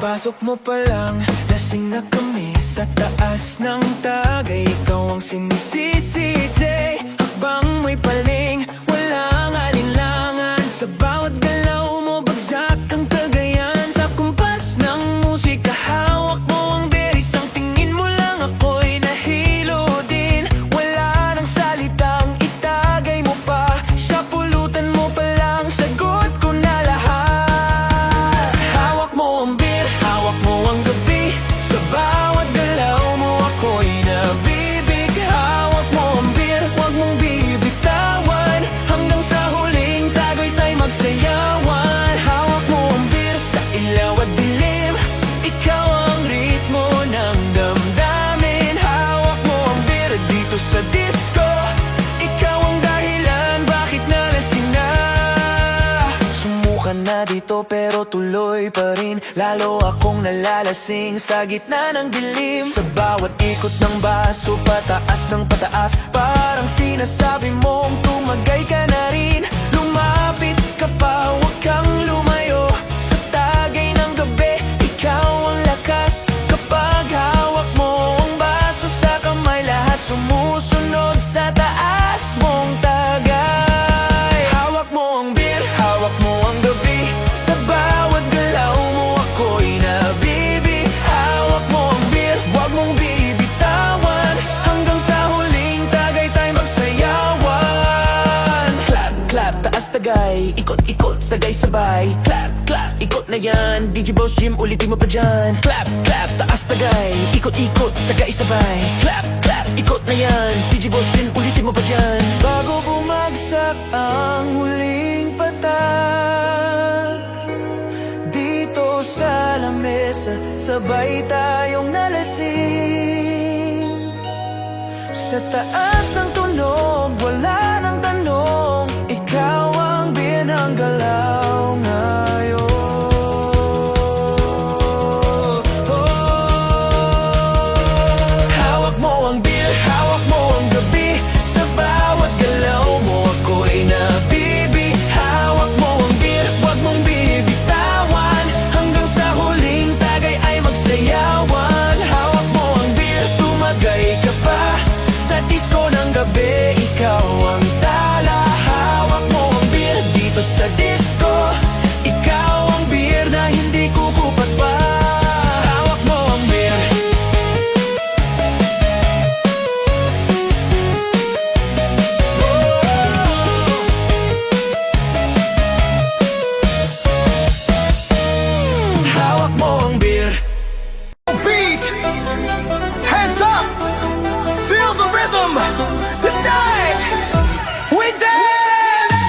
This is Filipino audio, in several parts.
Pagpasok mo pa lang, lasing na kami sa taas ng tagay. Ikaw ang sinisisi, hakbang may paling, walang alinlangan. Sa bawat galaw mo, bagsak ang Cagayan. Sa kumpas ng musika, hawak mo ang beris. Ang tingin mo lang ako'y nahilo din. Wala nang salitang itagay mo pa. Sa pulutan mo pa lang, sagot ko na lahat. Hawak mo ang beer, hawak mo ang gabi. Sa bawat galaw mo, ako'y nabibig. Hawak mo ang beer, huwag mong bibitawan. Hanggang sa huling tago'y tayo magsayawan. Hawak mo ang beer sa ilaw at dilim. Ikaw ang ritmo ng damdamin. Hawak mo ang beer dito sa disco. Ikaw ang dahilan bakit nalasing na. Sumukan na dito pero tuloy pa rin. Lalo akong nalalasing sa gitna ng dilim. Sa bawat ikot ng baso, pataas ng pataas. Parang sinasabi mong tumagay ka na rin. Lumapit ka pa, huwag kang lumayo. Sa tagay ng gabi, ikaw ang lakas. Kapag hawak mo ang baso sa kamay, lahat sumusunod sa taas mong tagay. Hawak mo ang beer, hawak mo ang gabi. Sa bawat galaw mo, ako'y nabibig. Hawak mo ang beer, huwag mong bibitawan. Hanggang sa huling tagay tayo magsayawan. Clap, clap, taas tagay. Ikot, ikot, tagay sabay. Clap, clap, ikot na yan. DJ Boss Jim, ulitin mo pa dyan. Clap, clap, taas tagay. Ikot, ikot, tagay sabay. Clap, clap, ikot na yan. DJ Boss Jim, ulitin mo pa dyan. Bago bumagsak ang huling patak, dito sa lamesa, sabay tayong nalasing. Sa taas ng tunog, wala nang tanong. Ikaw ang binanggalaw ngayon. Hawak mo ang beer, hawak mo ang gabi. Sa bawat galaw mo, ako'y nabibig. Hawak mo ang beer, huwag mong bibitawan. Hanggang sa huling tagay ay magsayawan. Hawak mo ang beer, tumagay ka pa. Sa disco ng gabi, ikaw ang tala. Hawak mo ang beer dito sa disco. Ikaw ang beer na hindi kukupas pa. Hawak mo ang beer. Hawak mo ang beer. Beat, hands up, feel the rhythm. Tonight, we dance.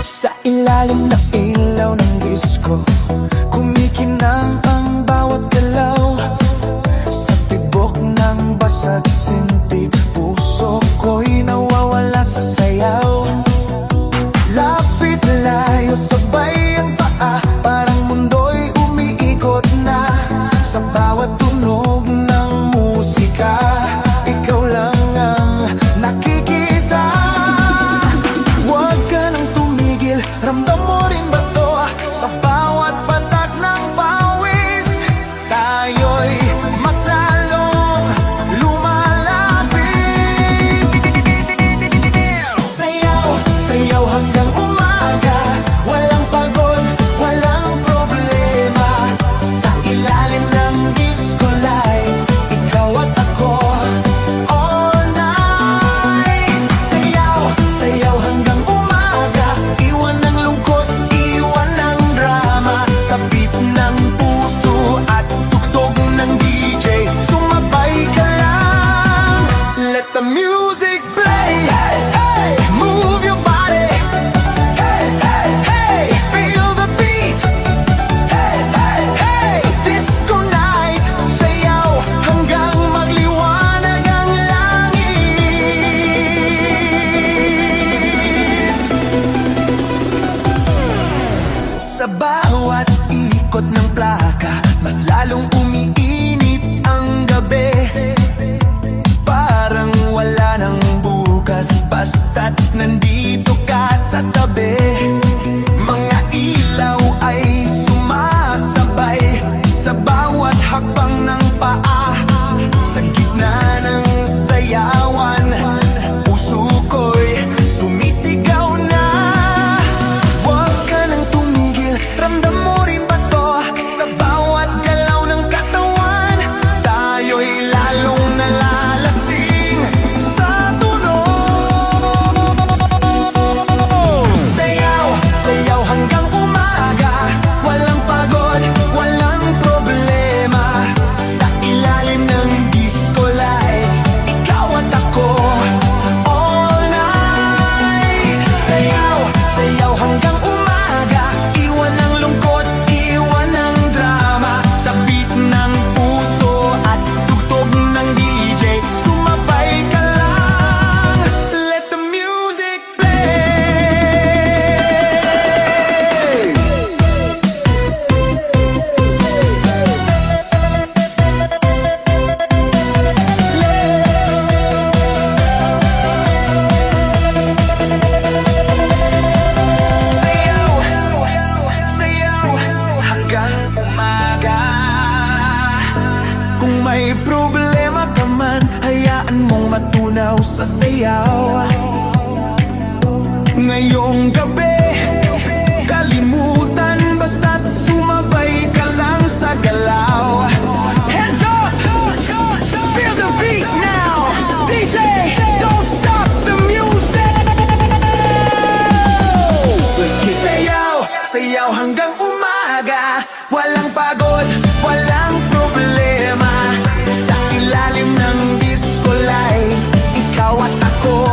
Sa ilalim ng ilaw ng disco, kumikinang ang bawat galaw. Sa tibok ng basag sinti, puso ko'y nawawala sa sayaw. Lapit layo, sabay ang paa, parang mundo'y umiikot na. Sa bawat tunog ng musika, ikaw lang ang nakikita. Huwag ka nang tumigil, ramdam mo rin ba to? Sa bawat patak ng pawis, tayo'y mas lalong lumalapit. Sayaw, sayaw hanggang umaga. Walang pagod, walang problema. Sa ilalim ng disco light, may problema ka man, hayaan mong matunaw sa sayaw. Ngayong gabi, kalimutan basta't sumabay ka lang sa galaw. Hands up! Feel the beat now! DJ, don't stop the music! Sayaw, sayaw hanggang umaga. Walang pagod, walang problema. Sa ilalim ng disco light, ikaw at ako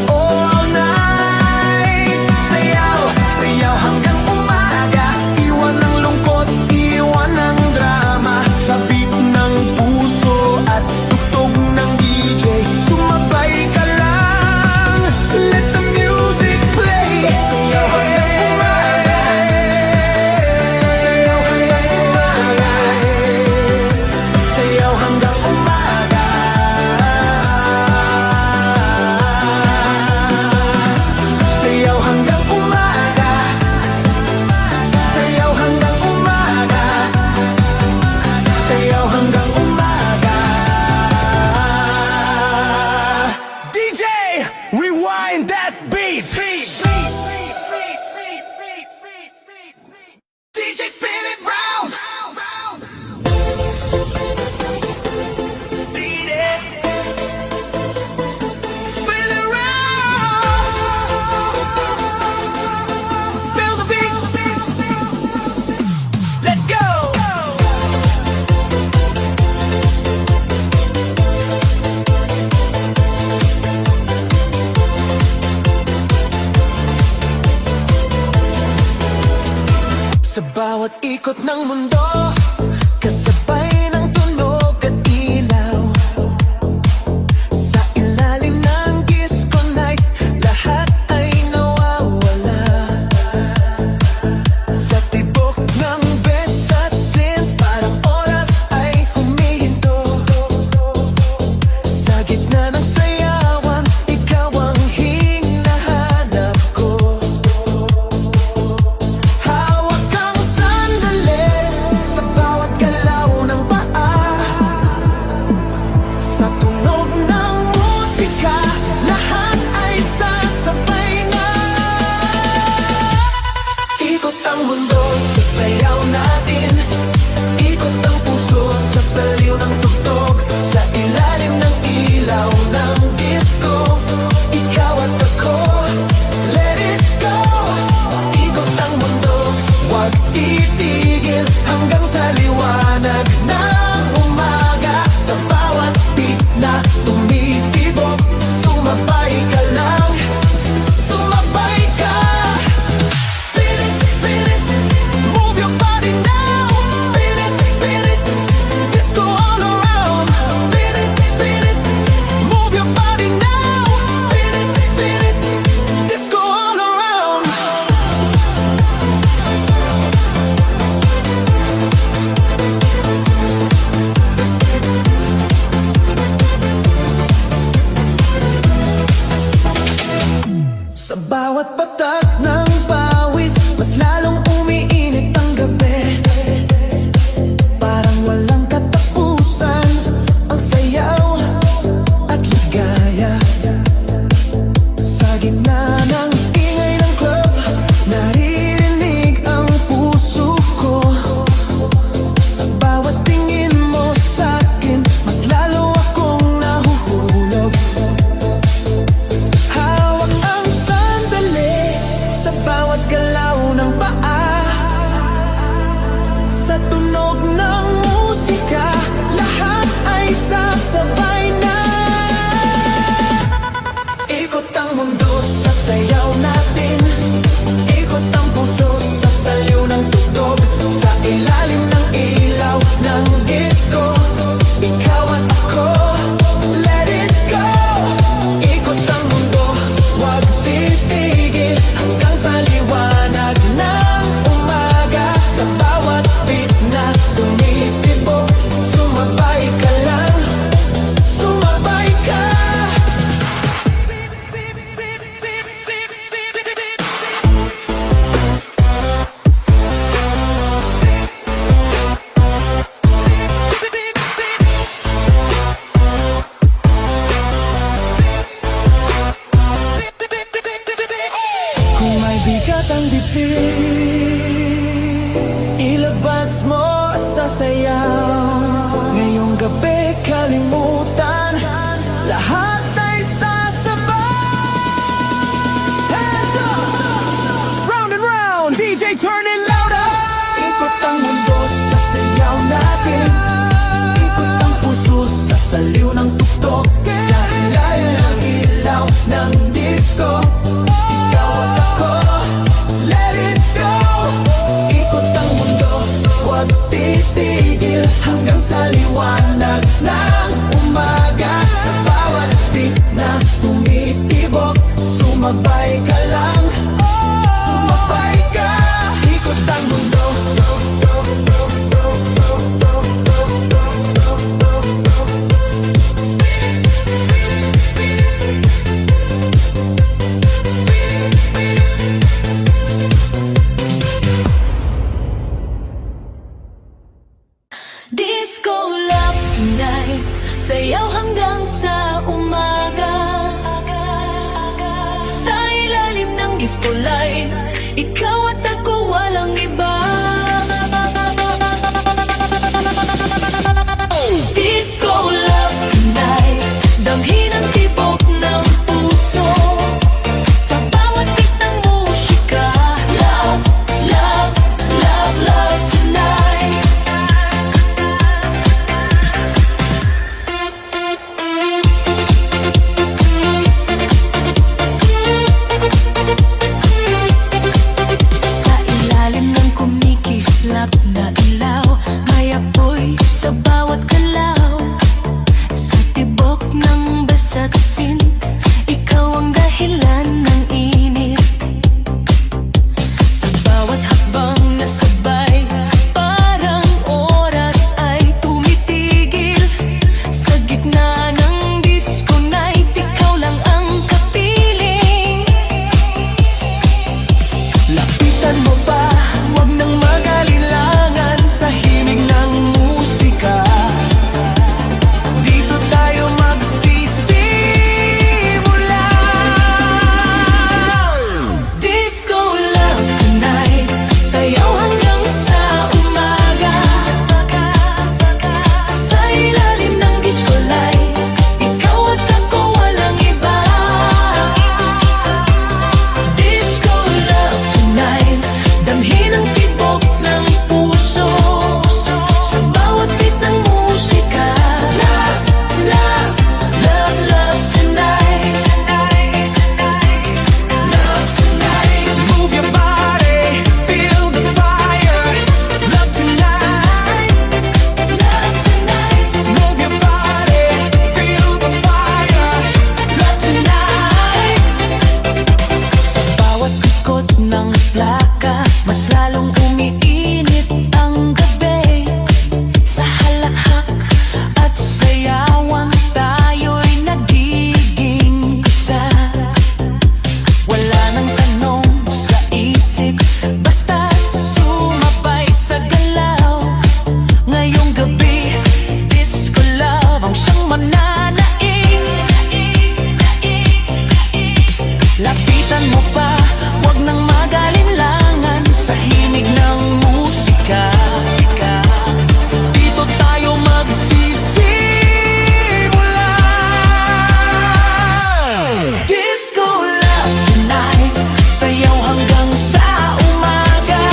all night. Sayaw, sayaw hanggang umaga. Iwan ang lungkot, iwan ang drama. Sa beat ng puso at tugtog ng DJ, sumabay ka lang. Let the music play. Sayaw hanggang umaga. Sayaw hanggang umaga. Sayaw hanggang umaga. Sayaw hanggang umaga. Sayaw hanggang umaga. Sayaw hanggang umaga. DJ, rewind that beat. DJ, spin it round. Beat it. Spin it round. Feel the beat. Let's go. Sa bawat ikot ng mundo, kasabay ng tunog at ilaw. Sa ilalim ng disco night, lahat ay nawawala. Sa tibok ng best at sin, parang oras ay humihinto. Sa gitna ng sayawan, ikaw ang hinahanap ko. Hawak kang sandali lahat ay sasabay. Hands up! Round and round, DJ turn it louder. Ikot ang mundo sa sayaw natin, ikot ang puso sa saliw ng tuktok. Sa ilalim ng ilaw ng disco, ikaw at ako, let it go. Ikot ang mundo, huwag titigil hanggang sa liwanag ng umaga. Sa bawat beat na tumitibok, sumabay ka lang, sumabay ka. Ikot ang mundo. Disco love tonight, sayaw hanggang sa umaga. Sa ilalim ng disco light, ikaw at ako walang iba. Disco love tonight, damhin ang tibok ng puso. Sa bawat beat ng musika, love, love, love, love tonight. Sa ilalim ng kumikislap na ilaw, may apoy sa bawat galaw. Sa tibok ng basa't sin, ikaw ang dahilan ng init. Sa bawat hakbang na sabay, parang oras ay tumitigil. Sa gitna ng disco night, ikaw lang ang kapiling. Lapitan mo pa, huwag nang mag-alilangan sa himig ng musika. Dito tayo magsisimula. Disco love tonight, sayaw hanggang sa umaga. Sa ilalim ng disco light, ikaw at ako walang iba. Disco love tonight, damhin ang tibok ng puso. Sa bawat beat ng musika, love, love, love, love tonight. Love tonight. Move your body, feel the fire. Love tonight. Love tonight. Move your body, feel the fire. Love tonight. Sa bawat ikot ng plaka, mas lalong umiinit ang gabi. Sa halakhak at sayawan, tayo'y nagiging isa. Wala nang tanong sa isip, basta't sumabay sa galaw. Ngayong gabi, disco love ang siyang mananaig. Lapitan mo pa, huwag nang mag-alinlangan sa himig ng musika. Dito tayo magsisimula. Disco love tonight, sayaw hanggang sa umaga.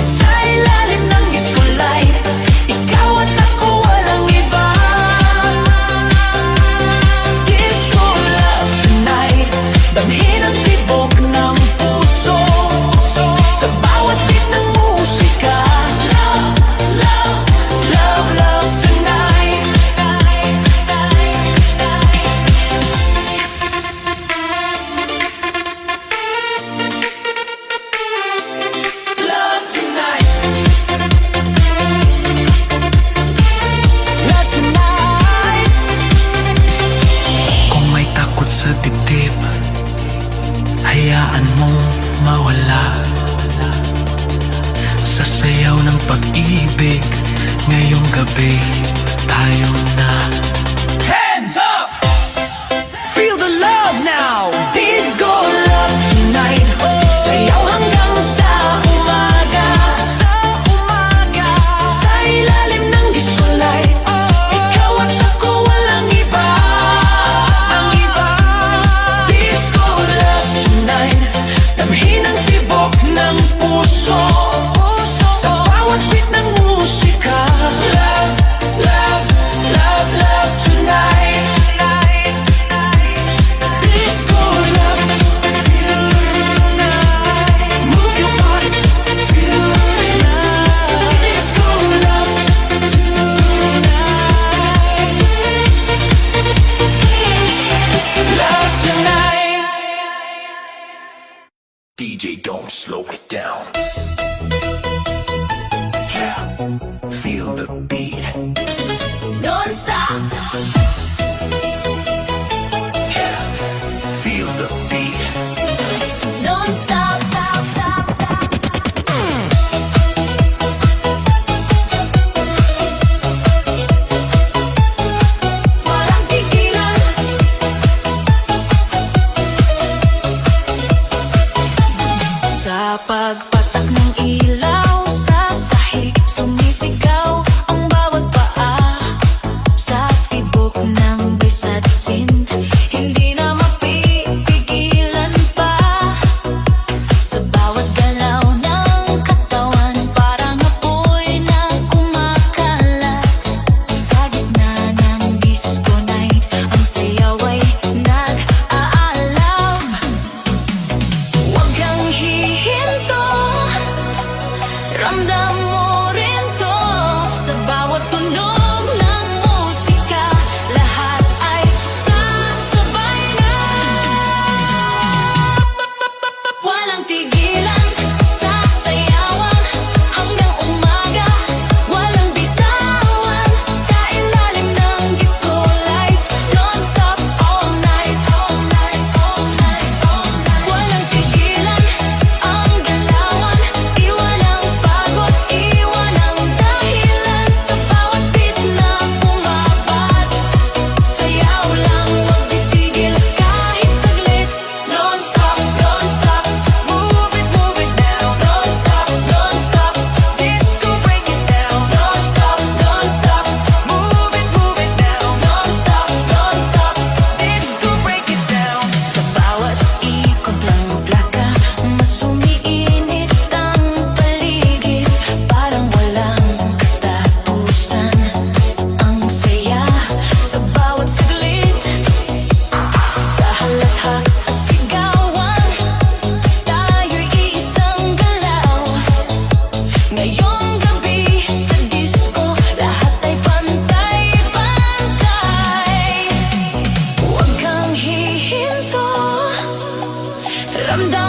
Sa ilalim ng disco light, ikaw at ako walang iba. Disco love tonight, damhin ang tibok ng puso. Sa bawat beat ng musika, love, love, love, love tonight. Love tonight. Love tonight. Kung may takot sa dibdib, hayaan mong mawala. Sa sayaw ng pag-ibig, ngayong gabi tayo na. Hands up! Feel the love now. Disco love tonight, sayaw hanggang sa umaga. Sa umaga. Sa ilalim ng disco light, ikaw at ako walang don't slow it down. Yeah, feel the beat. Non-stop. Yeah, feel the beat. Non-stop. Walang tigilan. Sa pagpatak ng ilaw sa sahig, sumisigaw ang bawat paa. Sa tibok ng bisa't sind, hindi na mapipigilan pa. Sa bawat galaw ng katawan, parang apoy na kumakalat. Sa gitna ng disco night, ang sayaw ay nag-aalam. Huwag kang hihinto, ramdam mo rin to. Sa bawat tunog ng musika, lahat ay sasabay na. Walang tigilan sa sayawan, hanggang umaga, walang bitawan. Sa ilalim ng disco lights, non-stop all night, all night, all night, all night. Walang tigilan ang galawan, iwan ang pagod, iwan ang dahilan. Sa bawat beat na bumabat, sayaw lang, huwag titigil kahit saglit. Non-stop, non-stop, move it now. Non-stop, non-stop, disco break it down. Non-stop, non-stop, move it now. Non-stop, non-stop, disco break it down. Sa bawat ikot ng plaka, mas umiinit ang paligid. Parang walang katapusan ang saya sa bawat saglit. Sa halakhak at sigawan, tayo'y iisang galaw. Ngayong gabi sa disco, lahat ay pantay-pantay. Huwag kang hihinto, ramdam